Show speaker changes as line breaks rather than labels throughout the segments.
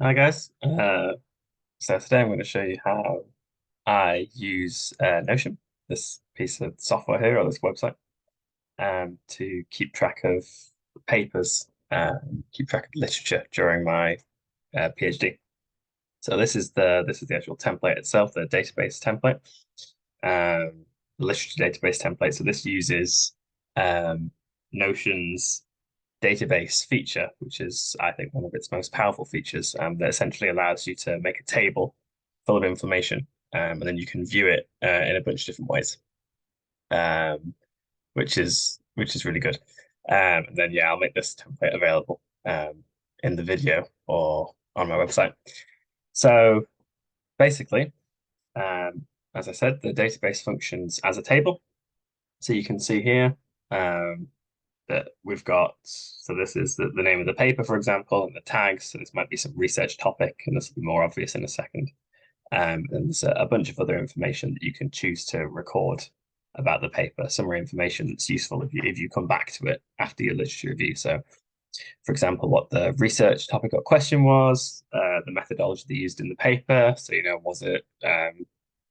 Hi guys. So today I'm going to show you how I use Notion, this piece of software here or this website, to keep track of papers, keep track of literature during my PhD. So this is the actual template itself, the database template, the literature database template. So this uses um, Notion's database feature, which is, I think, one of its most powerful features, that essentially allows you to make a table full of information, and then you can view it in a bunch of different ways, um, which is really good. And then yeah, I'll make this template available in the video or on my website. So basically, um, as I said, the database functions as a table. So you can see here, um, that we've got, so this is the name of the paper, for example, and the tags. So this might be some research topic, and this will be more obvious in a second. And there's a bunch of other information that you can choose to record about the paper, summary information that's useful if you come back to it after your literature review. So, for example, what the research topic or question was, the methodology they used in the paper. So, was it, I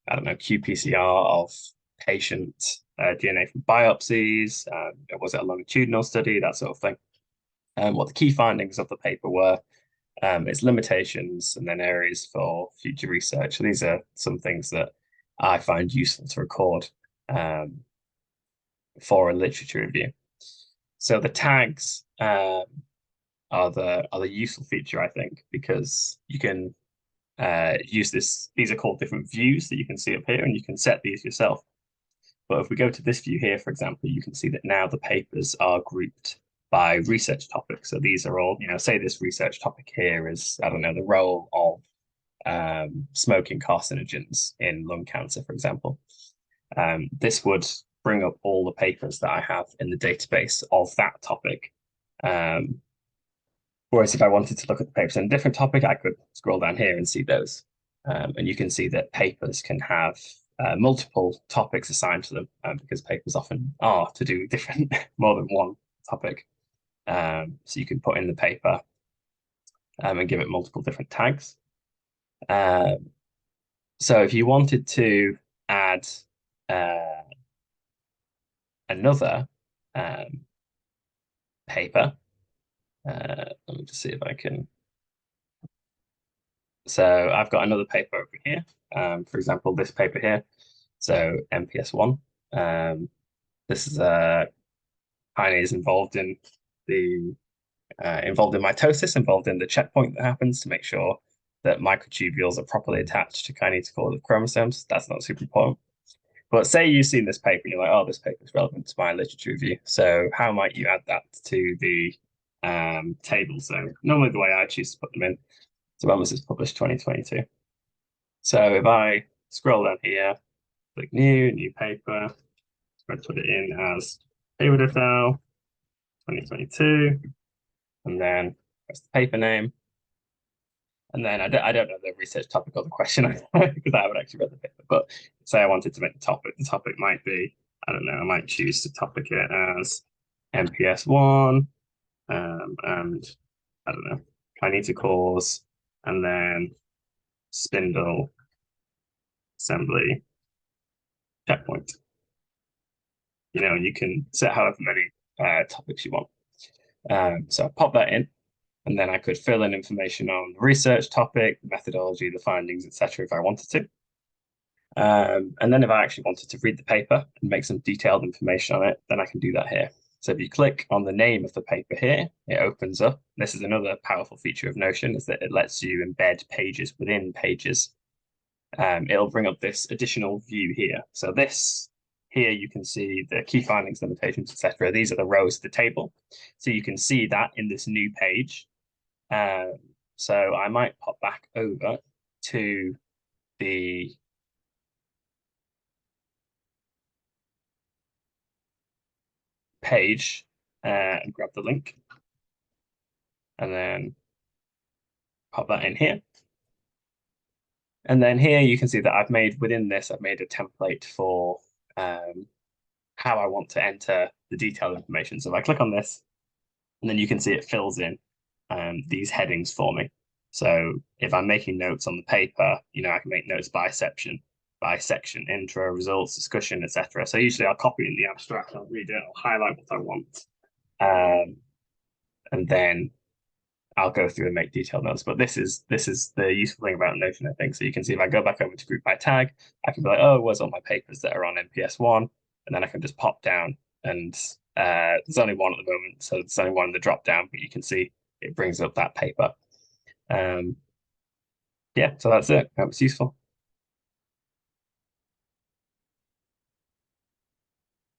don't know, qPCR of patient DNA from biopsies? Was it a longitudinal study? That sort of thing. What the key findings of the paper were, its limitations, and then areas for future research. So these are some things that I find useful to record um, for a literature review. So the tags are the useful feature, I think, because you can use this. These are called different views that you can see up here, and you can set these yourself. But if we go to this view here, for example, you can see that now the papers are grouped by research topics. So these are all, say this research topic here is, I don't know, the role of smoking carcinogens in lung cancer, for example. This would bring up all the papers that I have in the database of that topic. Um, Whereas if I wanted to look at the papers on a different topic, I could scroll down here and see those. And you can see that papers can have multiple topics assigned to them, because papers often are to do different, more than one topic. So you can put in the paper and give it multiple different tags. Um, so if you wanted to add uh, another um, paper, let me just see if I can. So I've got another paper over here. For example, this paper here. So MPS one. Um, this is kinase the involved in mitosis, involved in the checkpoint that happens to make sure that microtubules are properly attached to kinetochore of chromosomes. That's not super important. But say you've seen this paper and you're like, oh, this paper is relevant to my literature review. So how might you add that to the table? So normally the way I choose to put them in. So when was this published? 2022. So if I scroll down here, click new paper, I put it in as Hayward et al. 2022, and then press the paper name. And then I don't know the research topic or the question because I haven't actually read the paper. But say I wanted to make the topic might be, I don't know, I might choose to topic it as MPS one, and I don't know, kinetochores, and then spindle assembly checkpoint. You can set however many topics you want. So I pop that in, and then I could fill in information on the research topic, the methodology, the findings, etc. if I wanted to. And then if I actually wanted to read the paper and make some detailed information on it, then I can do that here. So if you click on the name of the paper here, it opens up. This is another powerful feature of Notion, is that it lets you embed pages within pages. It'll bring up this additional view here. So this here, you can see the key findings, limitations, etc. These are the rows of the table. So you can see that in this new page. So I might pop back over to the page and grab the link and then pop that in here. And then here you can see that I've made a template for how I want to enter the detailed information. So if I click on this, and then you can see it fills in these headings for me. So if I'm making notes on the paper, I can make notes by section, intro, results, discussion, etc. So usually I'll copy in the abstract, I'll read it, I'll highlight what I want, and then I'll go through and make detailed notes. But this is the useful thing about Notion, I think. So you can see if I go back over to group by tag, I can be like, oh, where's all my papers that are on MPS one, and then I can just pop down, and there's only one at the moment, so there's only one in the drop down, but you can see it brings up that paper. Yeah, so that's it. That was useful.